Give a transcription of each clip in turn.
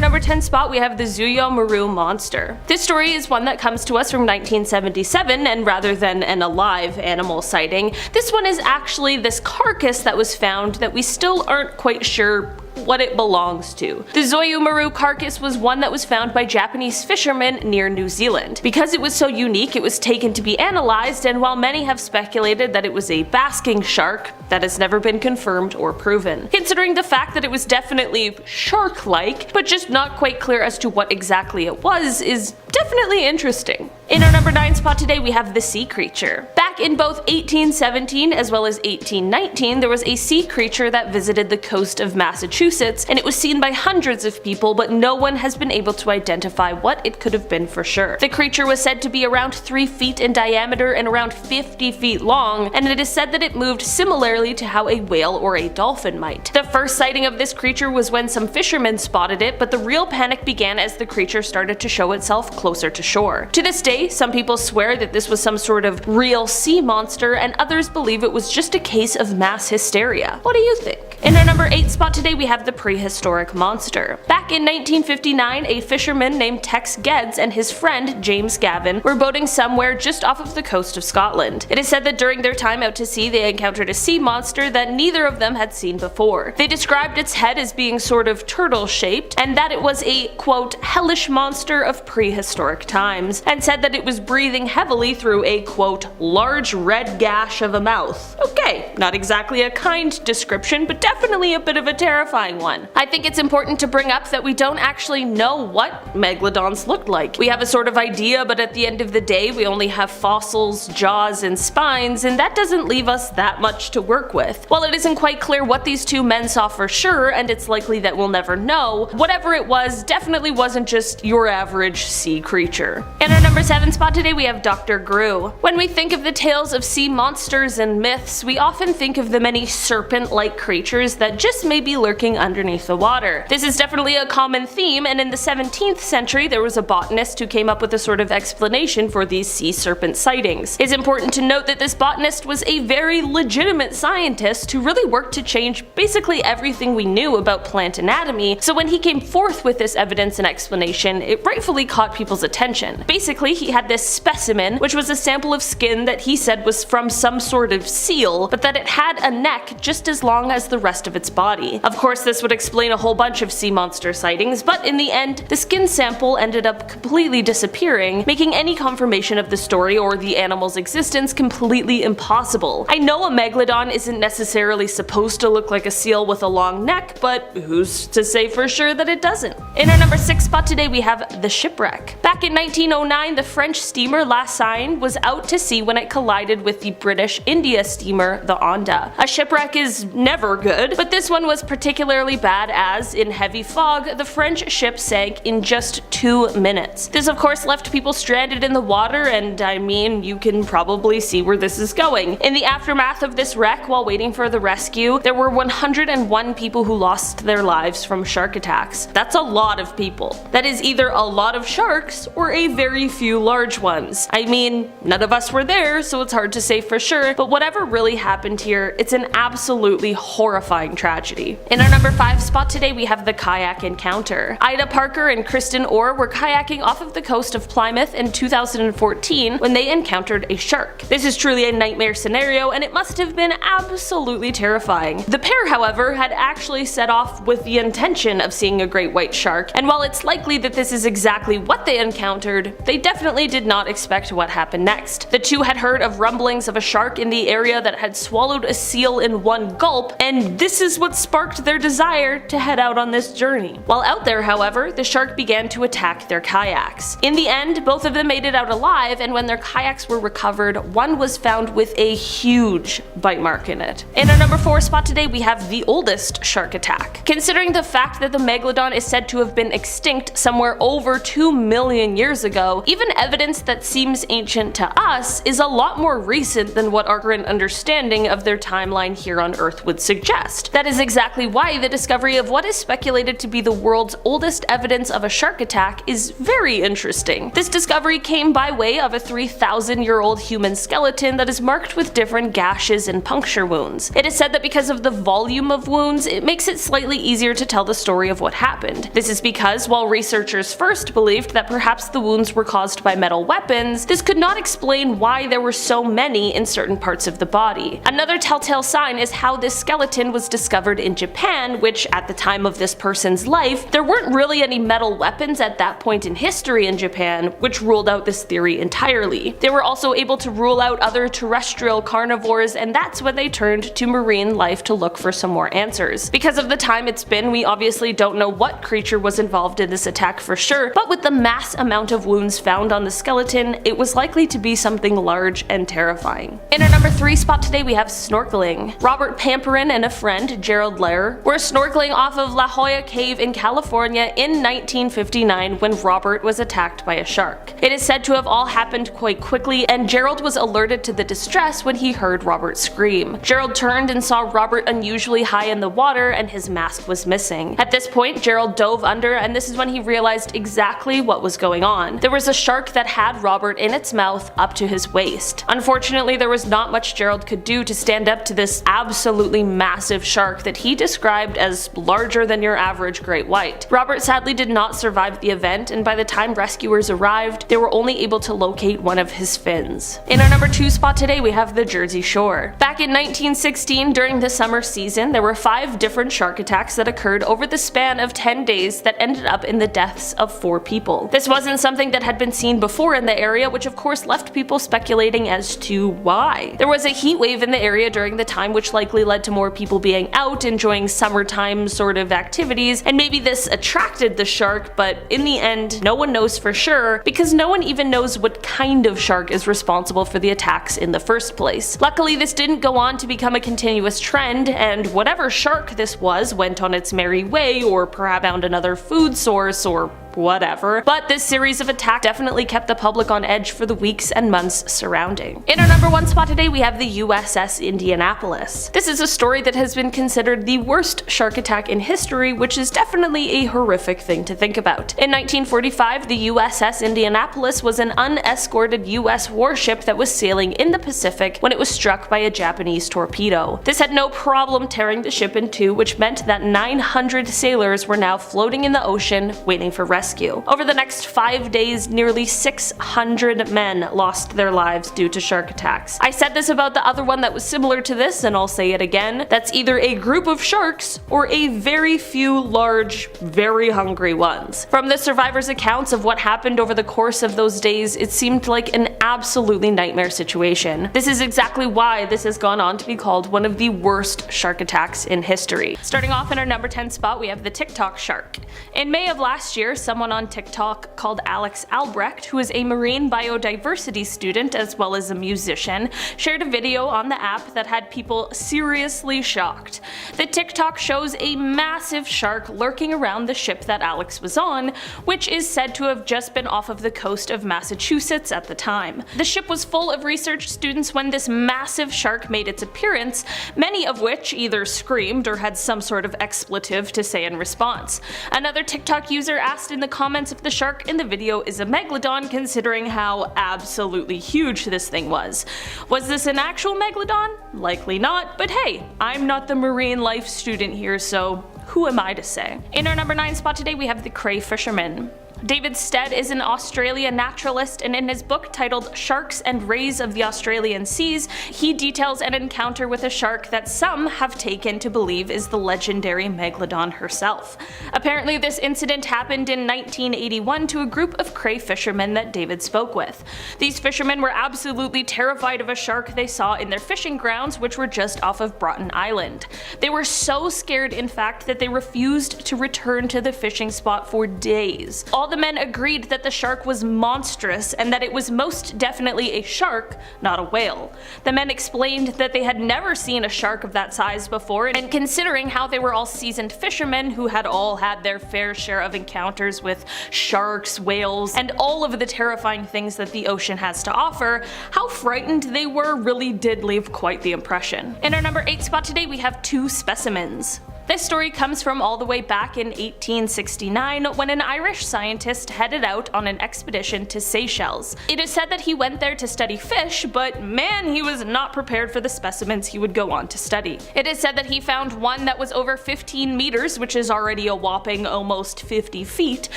our number 10 spot, we have the ZUIYO-MARU monster. This story is one that comes to us from 1977, and rather than an alive animal sighting, this one is actually this carcass that was found that we still aren't quite sure what it belongs to. The ZUIYO-MARU carcass was one that was found by Japanese fishermen near New Zealand. Because it was so unique, it was taken to be analyzed, and while many have speculated that it was a basking shark, that has never been confirmed or proven. Considering the fact that it was definitely shark-like, but just not quite clear as to what exactly it was, is definitely interesting. In our number 9 spot today, we have the sea creature. Back in both 1817 as well as 1819, there was a sea creature that visited the coast of Massachusetts, and it was seen by hundreds of people, but no one has been able to identify what it could have been for sure. The creature was said to be around 3 feet in diameter and around 50 feet long, and it is said that it moved similarly to how a whale or a dolphin might. The first sighting of this creature was when some fishermen spotted it, but the real panic began as the creature started to show itself closer to shore. To this day, some people swear that this was some sort of real sea monster, and others believe it was just a case of mass hysteria. What do you think? In our number 8 spot today, we have the prehistoric monster. Back in 1959, a fisherman named Tex Geddes and his friend James Gavin were boating somewhere just off of the coast of Scotland. It is said that during their time out to sea, they encountered a sea monster that neither of them had seen before. They described its head as being sort of turtle-shaped, and that it was a, quote, hellish monster of prehistoric times, and said that it was breathing heavily through a, quote, large red gash of a mouth. Okay, not exactly a kind description, but definitely a bit of a terrifying one. I think it's important to bring up that we don't actually know what megalodons looked like. We have a sort of idea, but at the end of the day, we only have fossils, jaws, and spines, and that doesn't leave us that much to work with. While it isn't quite clear what these two men saw for sure, and it's likely that we'll never know, whatever it was definitely wasn't just your average sea creature. In our number 7 spot today, we have Dr. Gru. When we think of the tales of sea monsters and myths, we often think of the many serpent-like creatures that just may be lurking underneath the water. This is definitely a common theme, and in the 17th century there was a botanist who came up with a sort of explanation for these sea serpent sightings. It's important to note that this botanist was a very legitimate scientist who really worked to change basically everything we knew about plant anatomy, so when he came forth with this evidence and explanation, it rightfully caught people's attention. Basically, he had this specimen, which was a sample of skin that he said was from some sort of seal, but that it had a neck just as long as the rest of its body. Of course, this would explain a whole bunch of sea monster sightings, but in the end, the skin sample ended up completely disappearing, making any confirmation of the story or the animal's existence completely impossible. I know a megalodon isn't necessarily supposed to look like a seal with a long neck, but who's to say for sure that it doesn't? In our number 6 spot today, we have the Shipwreck. Back in 1909, the French steamer La Seine was out to sea when it collided with the British India steamer the Onda. A shipwreck is never good, but this one was particularly bad as, in heavy fog, the French ship sank in just 2 minutes. This of course left people stranded in the water, and I mean, you can probably see where this is going. In the aftermath of this wreck, while waiting for the rescue, there were 101 people who lost their lives from shark attacks. That's a lot of people. That is either a lot of sharks or a very few large ones. I mean, none of us were there, so it's hard to say for sure, but whatever really happened here, it's an absolutely horrifying tragedy. In our number 5 spot today, we have the kayak encounter. Ida Parker and Kristen Orr were kayaking off of the coast of Plymouth in 2014 when they encountered a shark. This is truly a nightmare scenario, and it must have been absolutely terrifying. The pair, however, had actually set off with the intention of seeing a great white shark, and while it's likely that this is exactly what they encountered, they definitely did not expect what happened next. The two had heard of rumblings of a shark in the area that had swallowed a seal in one gulp, and this is what sparked their desire to head out on this journey. While out there, however, the shark began to attack their kayaks. In the end, both of them made it out alive, and when their kayaks were recovered, one was found with a huge bite mark in it. In our number 4 spot today, we have the oldest shark attack. Considering the fact that the Megalodon is said to have been extinct somewhere over 2 million years ago, even evidence that seems ancient to us is a lot more recent than what our current understanding of their timeline here on Earth would suggest. rest. That is exactly why the discovery of what is speculated to be the world's oldest evidence of a shark attack is very interesting. This discovery came by way of a 3,000-year-old human skeleton that is marked with different gashes and puncture wounds. It is said that because of the volume of wounds, it makes it slightly easier to tell the story of what happened. This is because while researchers first believed that perhaps the wounds were caused by metal weapons, this could not explain why there were so many in certain parts of the body. Another telltale sign is how this skeleton was discovered in Japan, which at the time of this person's life, there weren't really any metal weapons at that point in history in Japan, which ruled out this theory entirely. They were also able to rule out other terrestrial carnivores, and that's when they turned to marine life to look for some more answers. Because of the time it's been, we obviously don't know what creature was involved in this attack for sure, but with the mass amount of wounds found on the skeleton, it was likely to be something large and terrifying. In our number 3 spot today we have snorkeling. Robert Pamperin and a friend, Gerald Lair, were snorkeling off of La Jolla Cave in California in 1959 when Robert was attacked by a shark. It is said to have all happened quite quickly, and Gerald was alerted to the distress when he heard Robert scream. Gerald turned and saw Robert unusually high in the water and his mask was missing. At this point, Gerald dove under, and this is when he realized exactly what was going on. There was a shark that had Robert in its mouth up to his waist. Unfortunately, there was not much Gerald could do to stand up to this absolutely massive shark that he described as larger than your average great white. Robert sadly did not survive the event, and by the time rescuers arrived, they were only able to locate one of his fins. In our number 2 spot today we have the Jersey Shore. Back in 1916, during the summer season, there were 5 different shark attacks that occurred over the span of 10 days that ended up in the deaths of 4 people. This wasn't something that had been seen before in the area, which of course left people speculating as to why. There was a heat wave in the area during the time, which likely led to more people being out enjoying summertime sort of activities, and maybe this attracted the shark, but in the end no one knows for sure because no one even knows what kind of shark is responsible for the attacks in the first place. Luckily, this didn't go on to become a continuous trend, and whatever shark this was went on its merry way, or perhaps found another food source or whatever, but this series of attacks definitely kept the public on edge for the weeks and months surrounding. In our number 1 spot today we have the USS Indianapolis. This is a story that has been considered the worst shark attack in history, which is definitely a horrific thing to think about. In 1945, the USS Indianapolis was an unescorted US warship that was sailing in the Pacific when it was struck by a Japanese torpedo. This had no problem tearing the ship in two, which meant that 900 sailors were now floating in the ocean waiting for rescue. Over the next 5 days, nearly 600 men lost their lives due to shark attacks. I said this about the other one that was similar to this, and I'll say it again. That's either a group of sharks or a very few large, very hungry ones. From the survivors' accounts of what happened over the course of those days, it seemed like an absolutely nightmare situation. This is exactly why this has gone on to be called one of the worst shark attacks in history. Starting off in our number 10 spot, we have the TikTok shark. In May of last year, someone on TikTok called Alex Albrecht, who is a marine biodiversity student as well as a musician, shared a video on the app that had people seriously shocked. The TikTok shows a massive shark lurking around the ship that Alex was on, which is said to have just been off of the coast of Massachusetts at the time. The ship was full of research students when this massive shark made its appearance, many of which either screamed or had some sort of expletive to say in response. Another TikTok user asked in the comments if the shark in the video is a Megalodon, considering how absolutely huge this thing was. Was this an actual Megalodon? Likely not, but hey, I'm not the marine life student here, so who am I to say? In our number 9 spot today we have the CRAY fisherman. David Stead is an Australian naturalist, and in his book titled Sharks and Rays of the Australian Seas, he details an encounter with a shark that some have taken to believe is the legendary Megalodon herself. Apparently this incident happened in 1981 to a group of CRAY fishermen that David spoke with. These fishermen were absolutely terrified of a shark they saw in their fishing grounds, which were just off of Broughton Island. They were so scared, in fact, that they refused to return to the fishing spot for days. all the men agreed that the shark was monstrous and that it was most definitely a shark, not a whale. The men explained that they had never seen a shark of that size before, and considering how they were all seasoned fishermen who had all had their fair share of encounters with sharks, whales, and all of the terrifying things that the ocean has to offer, how frightened they were really did leave quite the impression. In our number 8 spot today we have 2 specimens. This story comes from all the way back in 1869 when an Irish scientist headed out on an expedition to Seychelles. It is said that he went there to study fish, but man, he was not prepared for the specimens he would go on to study. It is said that he found one that was over 15 meters, which is already a whopping almost 50 feet,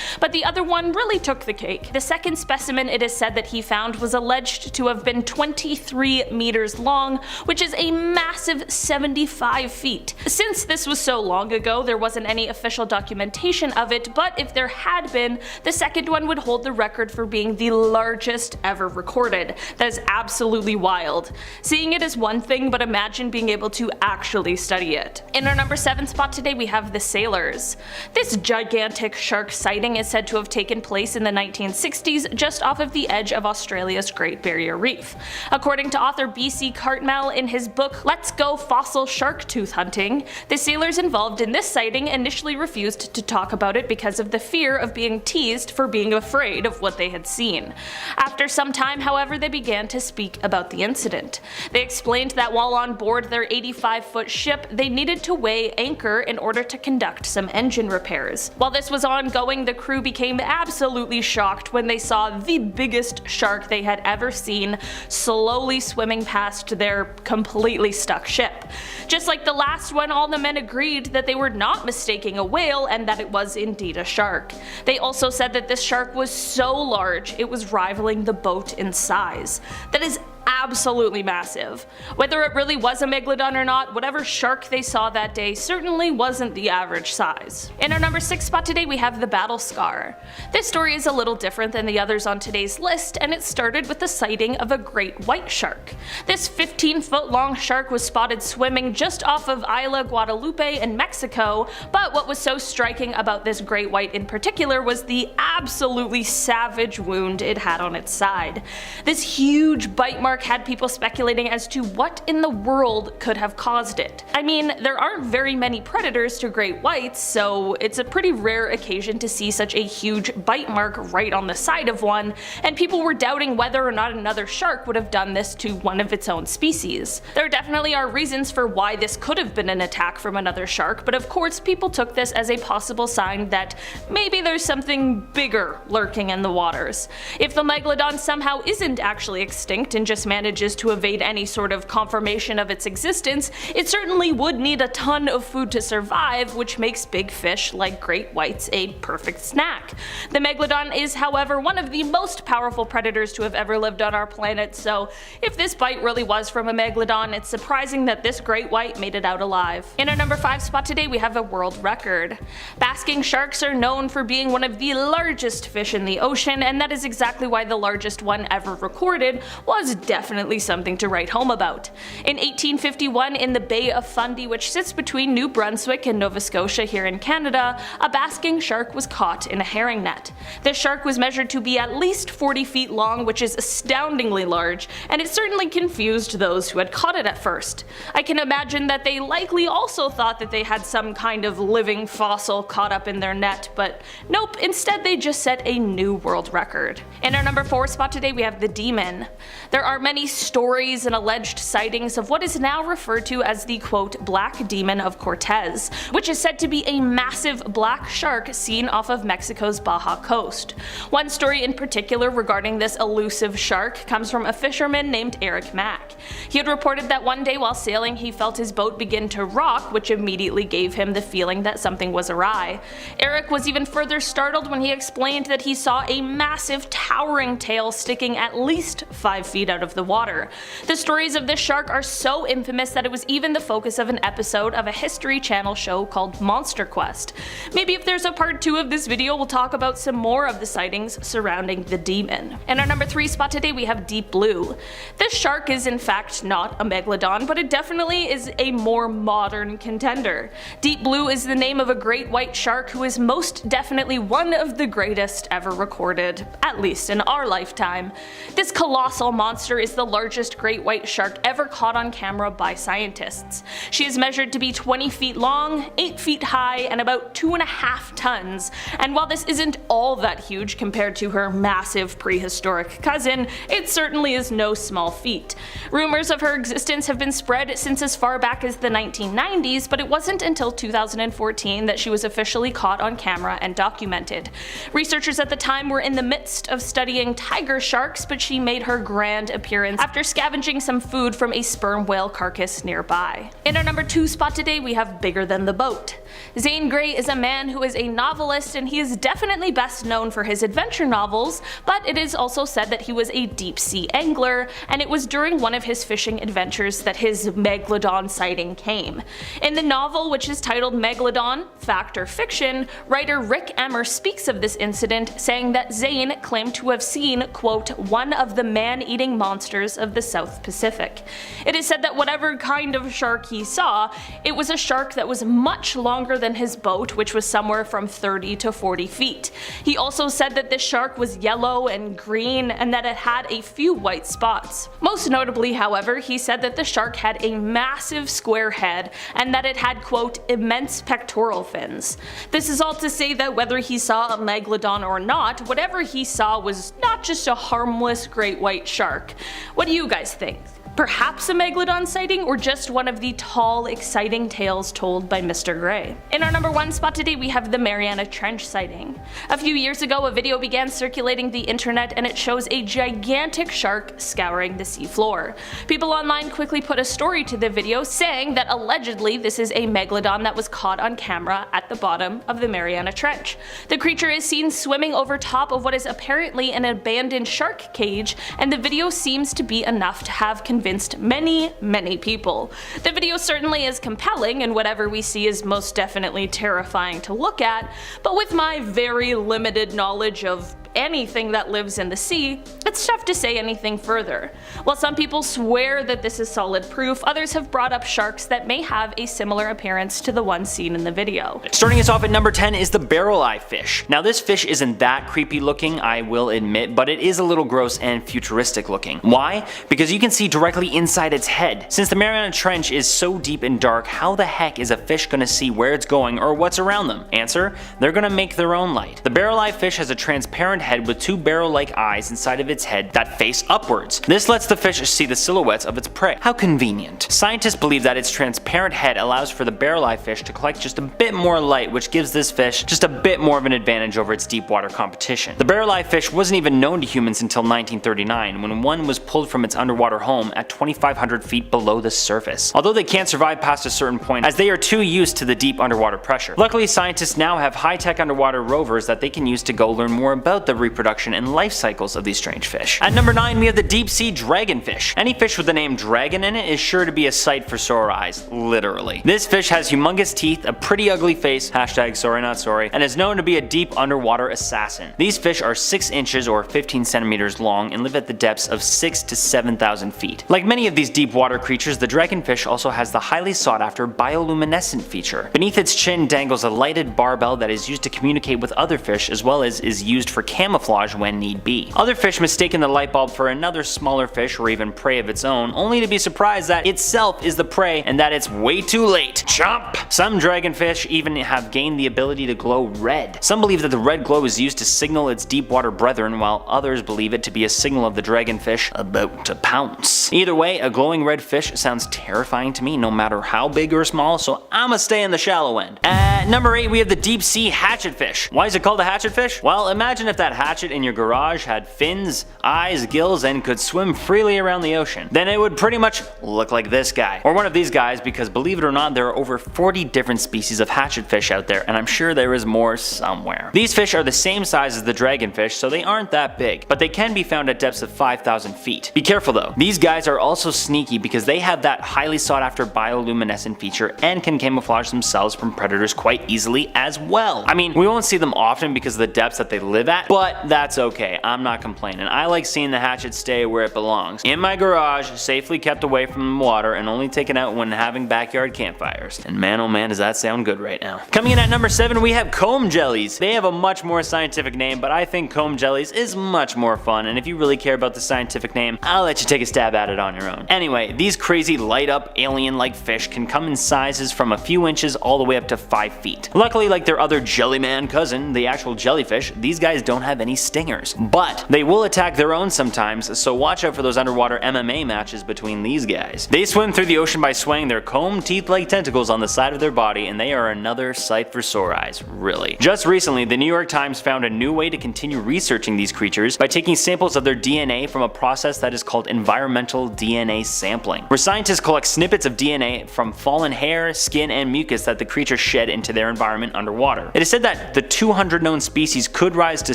but the other one really took the cake. The second specimen it is said that he found was alleged to have been 23 meters long, which is a massive 75 feet. Since this was so long ago, there wasn't any official documentation of it, but if there had been, the second one would hold the record for being the largest ever recorded. That is absolutely wild. Seeing it is one thing, but imagine being able to actually study it. In our number 7 spot today we have the SALORS. This gigantic shark sighting is said to have taken place in the 1960s just off of the edge of Australia's Great Barrier Reef. According to author B.C. Cartmel in his book Let's Go Fossil Shark Tooth Hunting, the sailors involved in this sighting initially refused to talk about it because of the fear of being teased for being afraid of what they had seen. After some time, however, they began to speak about the incident. They explained that while on board their 85-foot ship, they needed to weigh anchor in order to conduct some engine repairs. While this was ongoing, the crew became absolutely shocked when they saw the biggest shark they had ever seen slowly swimming past their completely stuck ship. Just like the last one, all the men agreed that they were not mistaking a whale and that it was indeed a shark. They also said that this shark was so large it was rivaling the boat in size. That is absolutely massive. Whether it really was a Megalodon or not, whatever shark they saw that day certainly wasn't the average size. In our number 6 spot today we have the battle scar. This story is a little different than the others on today's list, and it started with the sighting of a great white shark. This 15-foot long shark was spotted swimming just off of Isla Guadalupe in Mexico, but what was so striking about this great white in particular was the absolutely savage wound it had on its side. This huge bite mark had people speculating as to what in the world could have caused it. I mean, there aren't very many predators to great whites, so it's a pretty rare occasion to see such a huge bite mark right on the side of one, and people were doubting whether or not another shark would have done this to one of its own species. There definitely are reasons for why this could have been an attack from another shark, but of course people took this as a possible sign that maybe there's something bigger lurking in the waters. If the Megalodon somehow isn't actually extinct and just manages to evade any sort of confirmation of its existence, it certainly would need a ton of food to survive, which makes big fish like great whites a perfect snack. The Megalodon is, however, one of the most powerful predators to have ever lived on our planet, so if this bite really was from a Megalodon, it's surprising that this great white made it out alive. In our number 5 spot today we have a world record. Basking sharks are known for being one of the largest fish in the ocean, and that is exactly why the largest one ever recorded was definitely something to write home about. In 1851, in the Bay of Fundy, which sits between New Brunswick and Nova Scotia here in Canada, a basking shark was caught in a herring net. This shark was measured to be at least 40 feet long, which is astoundingly large, and it certainly confused those who had caught it at first. I can imagine that they likely also thought that they had some kind of living fossil caught up in their net, but nope, instead they just set a new world record. In our number 4 spot today we have the demon. There are many stories and alleged sightings of what is now referred to as the quote Black Demon of Cortez, which is said to be a massive black shark seen off of Mexico's Baja coast. One story in particular regarding this elusive shark comes from a fisherman named Eric Mack. He had reported that one day while sailing he felt his boat begin to rock, which immediately gave him the feeling that something was awry. Eric was even further startled when he explained that he saw a massive towering tail sticking at least 5 feet out of the water. The stories of this shark are so infamous that it was even the focus of an episode of a History Channel show called Monster Quest. Maybe if there's a part 2 of this video, we'll talk about some more of the sightings surrounding the demon. In our number 3 spot today, we have Deep Blue. This shark is in fact not a megalodon, but it definitely is a more modern contender. Deep Blue is the name of a great white shark who is most definitely one of the greatest ever recorded, at least in our lifetime. This colossal monster is the largest great white shark ever caught on camera by scientists. She is measured to be 20 feet long, 8 feet high, and about 2.5 tons, and while this isn't all that huge compared to her massive prehistoric cousin, it certainly is no small feat. Rumors of her existence have been spread since as far back as the 1990s, but it wasn't until 2014 that she was officially caught on camera and documented. Researchers at the time were in the midst of studying tiger sharks, but she made her grand appearance after scavenging some food from a sperm whale carcass nearby. In our number 2 spot today, we have Bigger Than the Boat. Zane Grey is a man who is a novelist, and he is definitely best known for his adventure novels, but it is also said that he was a deep sea angler, and it was during one of his fishing adventures that his Megalodon sighting came. In the novel, which is titled Megalodon, Fact or Fiction, writer Rick Emmer speaks of this incident, saying that Zane claimed to have seen, quote, one of the man-eating monsters of the South Pacific. It is said that whatever kind of shark he saw, it was a shark that was much longer than his boat, which was somewhere from 30 to 40 feet. He also said that this shark was yellow and green and that it had a few white spots. Most notably, however, he said that the shark had a massive square head and that it had, quote, immense pectoral fins. This is all to say that whether he saw a megalodon or not, whatever he saw was not just a harmless great white shark. What do you guys think? Perhaps a megalodon sighting, or just one of the tall, exciting tales told by Mr. Gray? In our number 1 spot today, we have the Mariana Trench sighting. A few years ago, a video began circulating the internet, and it shows a gigantic shark scouring the seafloor. People online quickly put a story to the video saying that allegedly this is a megalodon that was caught on camera at the bottom of the Mariana Trench. The creature is seen swimming over top of what is apparently an abandoned shark cage, and the video seems to be enough to have convinced many people. The video certainly is compelling, and whatever we see is most definitely terrifying to look at, but with my very limited knowledge of anything that lives in the sea, it's tough to say anything further. While some people swear that this is solid proof, others have brought up sharks that may have a similar appearance to the one seen in the video. Starting us off at number 10 is the barreleye fish. Now this fish isn't that creepy looking, I will admit, but it is a little gross and futuristic looking. Why? Because you can see directly inside its head. Since the Mariana Trench is so deep and dark, how the heck is a fish gonna see where it's going or what's around them? Answer: they're gonna make their own light. The barreleye fish has a transparent head with 2 barrel-like eyes inside of its head that face upwards. This lets the fish see the silhouettes of its prey. How convenient. Scientists believe that its transparent head allows for the barreleye fish to collect just a bit more light, which gives this fish just a bit more of an advantage over its deep water competition. The barreleye fish wasn't even known to humans until 1939, when one was pulled from its underwater home at 2,500 feet below the surface. Although they can't survive past a certain point as they are too used to the deep underwater pressure. Luckily, scientists now have high-tech underwater rovers that they can use to go learn more about the reproduction and life cycles of these strange fish. At number 9, we have the deep sea dragonfish. Any fish with the name dragon in it is sure to be a sight for sore eyes, literally. This fish has humongous teeth, a pretty ugly face, hashtag sorry not sorry, and is known to be a deep underwater assassin. These fish are 6 inches or 15 centimeters long and live at the depths of 6,000 to 7,000 feet. Like many of these deep water creatures, the dragonfish also has the highly sought after bioluminescent feature. Beneath its chin dangles a lighted barbell that is used to communicate with other fish, as well as is used for camouflage when need be. Other fish mistaken the light bulb for another smaller fish or even prey of its own, only to be surprised that itself is the prey and that it's way too late. Chomp! Some dragonfish even have gained the ability to glow red. Some believe that the red glow is used to signal its deep water brethren, while others believe it to be a signal of the dragonfish about to pounce. Either way, a glowing red fish sounds terrifying to me no matter how big or small, so I'ma stay in the shallow end. At At number 8 we have the deep sea hatchetfish. Why is it called a hatchetfish? Well, imagine if that hatchet in your garage had fins, eyes, gills, and could swim freely around the ocean. Then it would pretty much look like this guy. Or one of these guys, because believe it or not, there are over 40 different species of hatchetfish out there, and I'm sure there is more somewhere. These fish are the same size as the dragonfish, so they aren't that big, but they can be found at depths of 5,000 feet. Be careful though, these guys are also sneaky because they have that highly sought after bioluminescent feature and can camouflage themselves from predators quite easily as well. I mean, we won't see them often because of the depths that they live at, but that's okay, I'm not complaining. I like seeing the hatchet stay where it belongs. In my garage, safely kept away from the water and only taken out when having backyard campfires. And man oh man does that sound good right now. Coming in at number 7 we have comb jellies. They have a much more scientific name, but I think comb jellies is much more fun, and if you really care about the scientific name, I'll let you take a stab at it on your own. Anyway, these crazy light up alien like fish can come in sizes from a few inches all the way up to 5 feet. Luckily, like their other jellyman cousin, the actual jellyfish, these guys don't have any stingers, but they will attack their own sometimes, so watch out for those underwater MMA matches between these guys. They swim through the ocean by swaying their comb teeth-like tentacles on the side of their body, and they are another sight for sore eyes, really. Just recently, the New York Times found a new way to continue researching these creatures by taking samples of their DNA from a process that is called environmental DNA sampling, where scientists collect snippets of DNA from fallen hair, skin, and mucus that the creatures shed into their environment underwater. It is said that the 200 known species could rise to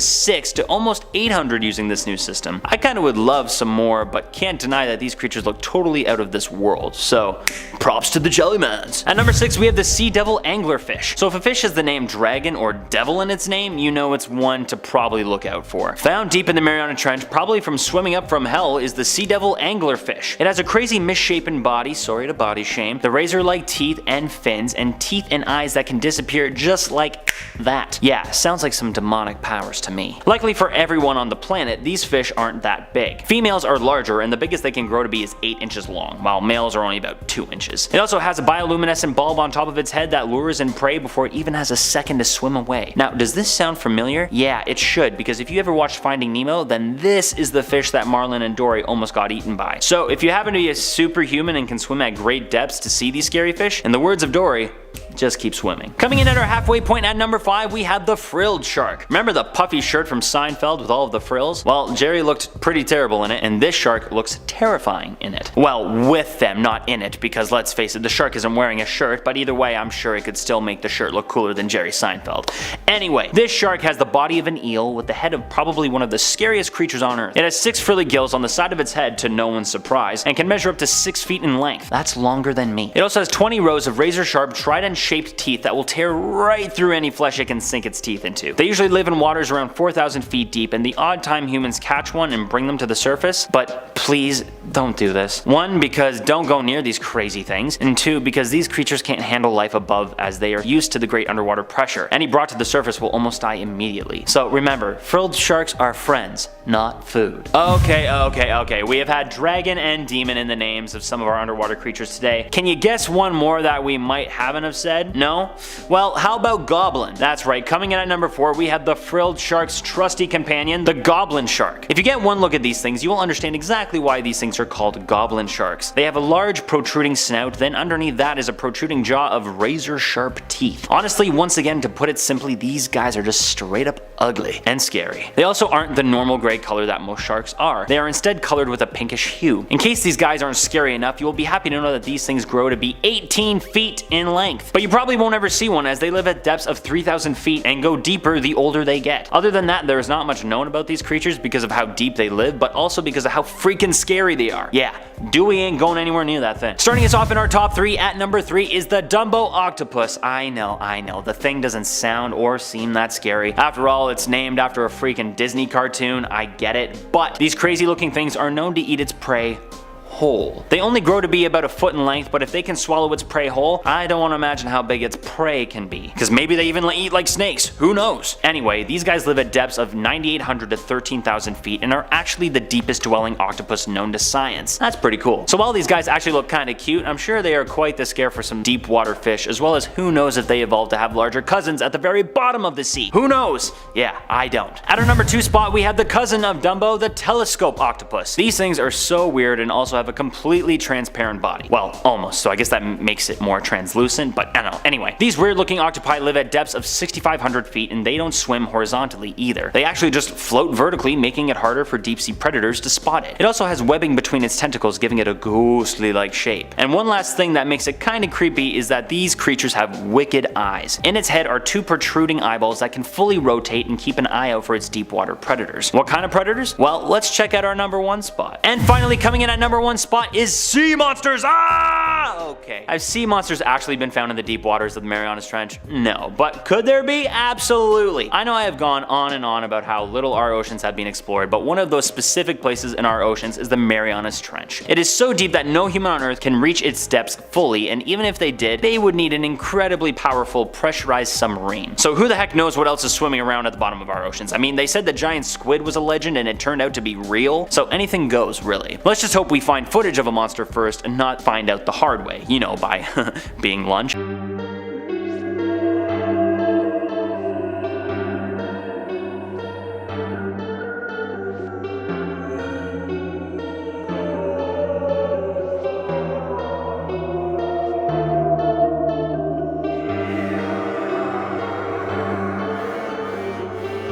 6 to almost 800 using this new system. I kinda would love some more, but can't deny that these creatures look totally out of this world, so props to the jellymans. At number 6 we have the sea devil anglerfish. So if a fish has the name dragon or devil in its name, you know it's one to probably look out for. Found deep in the Mariana Trench, probably from swimming up from hell, is the sea devil anglerfish. It has a crazy misshapen body, sorry to body shame, the razor-like teeth and fins, and teeth and eyes that can disappear just like that. Yeah, sounds like some demonic powers to me. Luckily for everyone on the planet, these fish aren't that big. Females are larger, and the biggest they can grow to be is 8 inches long, while males are only about 2 inches. It also has a bioluminescent bulb on top of its head that lures in prey before it even has a second to swim away. Now, does this sound familiar? Yeah, it should, because if you ever watched Finding Nemo, then this is the fish that Marlin and Dory almost got eaten by. So if you happen to be a superhuman and can swim at great depths to see these scary fish, in the words of Dory, just keep swimming. Coming in at our halfway point at number 5, we have the frilled shark. Remember the puffy shirt from Seinfeld with all of the frills? Well, Jerry looked pretty terrible in it, and this shark looks terrifying in it. Well, with them, not in it, because let's face it, the shark isn't wearing a shirt, but either way, I'm sure it could still make the shirt look cooler than Jerry Seinfeld. Anyway, this shark has the body of an eel with the head of probably one of the scariest creatures on earth. It has 6 frilly gills on the side of its head to no one's surprise, and can measure up to 6 feet in length. That's longer than me. It also has 20 rows of razor-sharp trident-shaped teeth that will tear right through any flesh it can sink its teeth into. They usually live in waters around 4,000 feet deep, and the odd time humans catch one and bring them to the surface, but please don't do this. 1, because don't go near these crazy things, and 2, because these creatures can't handle life above as they are used to the great underwater pressure. Any brought to the surface will almost die immediately. So remember, frilled sharks are friends, not food. Okay, we have had dragon and demon in the names of some of our underwater creatures today. Can you guess one more that we might haven't have said? No? Well, how about goblin? That's right, coming in at number 4, we have the frilled shark's trusty companion, the goblin shark. If you get one look at these things, you will understand exactly why these things are called goblin sharks. They have a large protruding snout, then underneath that is a protruding jaw of razor sharp teeth. Honestly, once again, to put it simply, these guys are just straight up ugly and scary. They also aren't the normal gray color that most sharks are. They are instead colored with a pinkish hue. In case these guys aren't scary enough, you will be happy to know that these things grow to be 18 feet in length. But you probably won't ever see one, as they live at depths of 3,000 feet and go deeper the older they get. Other than that, there is not much known about these creatures because of how deep they live, but also because of how freaking scary they are. Yeah, Dewey ain't going anywhere near that thing. Starting us off in our top 3, at number 3 is the Dumbo octopus. I know, the thing doesn't sound or seem that scary. After all, it's named after a freaking Disney cartoon, I get it, but these crazy looking things are known to eat its prey whole. They only grow to be about a foot in length, but if they can swallow its prey whole, I don't want to imagine how big its prey can be. Because maybe they even eat like snakes, who knows? Anyway, these guys live at depths of 9,800 to 13,000 feet and are actually the deepest dwelling octopus known to science. That's pretty cool. So while these guys actually look kinda cute, I'm sure they are quite the scare for some deep water fish, as well as who knows if they evolved to have larger cousins at the very bottom of the sea. Who knows? Yeah, I don't. At our number 2 spot, we have the cousin of Dumbo, the telescope octopus. These things are so weird and also have a a completely transparent body. Well, almost, so I guess that makes it more translucent, but I don't know. Anyway, these weird looking octopi live at depths of 6,500 feet and they don't swim horizontally either. They actually just float vertically, making it harder for deep sea predators to spot it. It also has webbing between its tentacles, giving it a ghostly like shape. And one last thing that makes it kinda creepy is that these creatures have wicked eyes. In its head are two protruding eyeballs that can fully rotate and keep an eye out for its deep water predators. What kind of predators? Well, let's check out our number 1 spot. And finally, coming in at number 1 spot is sea monsters! Okay. Have sea monsters actually been found in the deep waters of the Marianas Trench? No. But could there be? Absolutely. I know I have gone on and on about how little our oceans have been explored, but one of those specific places in our oceans is the Marianas Trench. It is so deep that no human on Earth can reach its depths fully, and even if they did, they would need an incredibly powerful pressurized submarine. So who the heck knows what else is swimming around at the bottom of our oceans? I mean, they said the giant squid was a legend and it turned out to be real, so anything goes, really. Let's just hope we find footage of a monster first and not find out the hard way, you know, by being lunch.